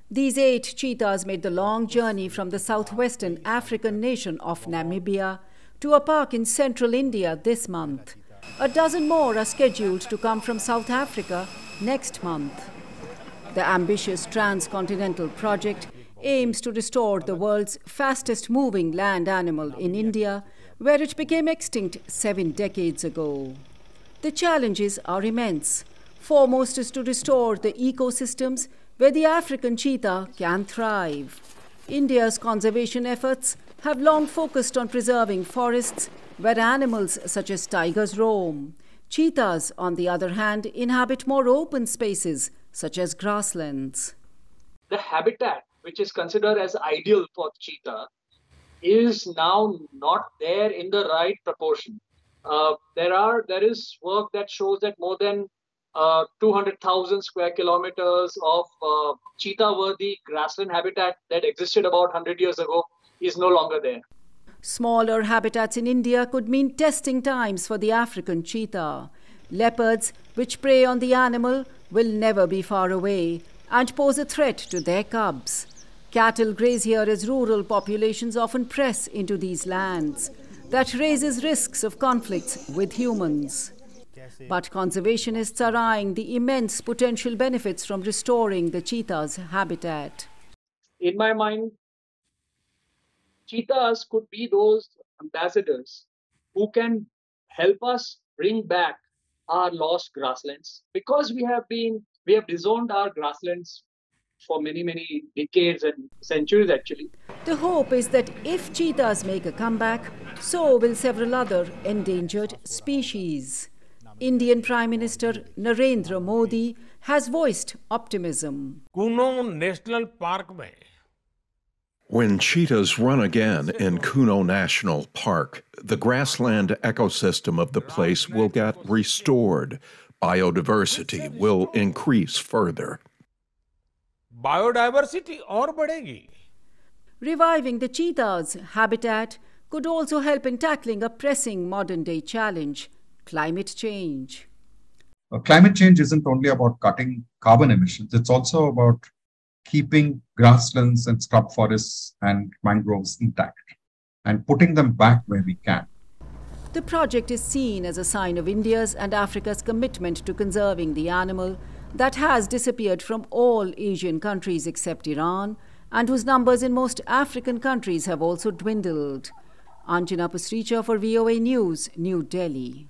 These 8 cheetahs made the long journey from the southwestern African nation of Namibia to a park in central India this month. A dozen more are scheduled to come from South Africa next month. The ambitious transcontinental project aims to restore the world's fastest-moving land animal in India, where it became extinct 7 decades ago. The challenges are immense. Foremost is to restore the ecosystems where the African cheetah can thrive. India's conservation efforts have long focused on preserving forests where animals such as tigers roam. Cheetahs, on the other hand, inhabit more open spaces such as grasslands. The habitat, which is considered as ideal for cheetah, is now not there in the right proportion. There is work that shows that more than 200,000 square kilometers of cheetah-worthy grassland habitat that existed about 100 years ago is no longer there. Smaller habitats in India could mean testing times for the African cheetah. Leopards, which prey on the animal, will never be far away and pose a threat to their cubs. Cattle graze here as rural populations often press into these lands. That raises risks of conflicts with humans. But conservationists are eyeing the immense potential benefits from restoring the cheetah's habitat. In my mind, cheetahs could be those ambassadors who can help us bring back our lost grasslands, because we have disowned our grasslands for many decades and centuries actually. The hope is that if cheetahs make a comeback, so will several other endangered species. Indian Prime Minister Narendra Modi has voiced optimism. Kuno National Park mein. When cheetahs run again in Kuno National Park, the grassland ecosystem of the place will get restored. Biodiversity will increase further. Biodiversity aur badhegi. Reviving the cheetah's habitat could also help in tackling a pressing modern-day challenge: climate change. Climate change isn't only about cutting carbon emissions, it's also about keeping grasslands and scrub forests and mangroves intact and putting them back where we can. The project is seen as a sign of India's and Africa's commitment to conserving the animal that has disappeared from all Asian countries except Iran, and whose numbers in most African countries have also dwindled. Anjana Pasricha for VOA News, New Delhi.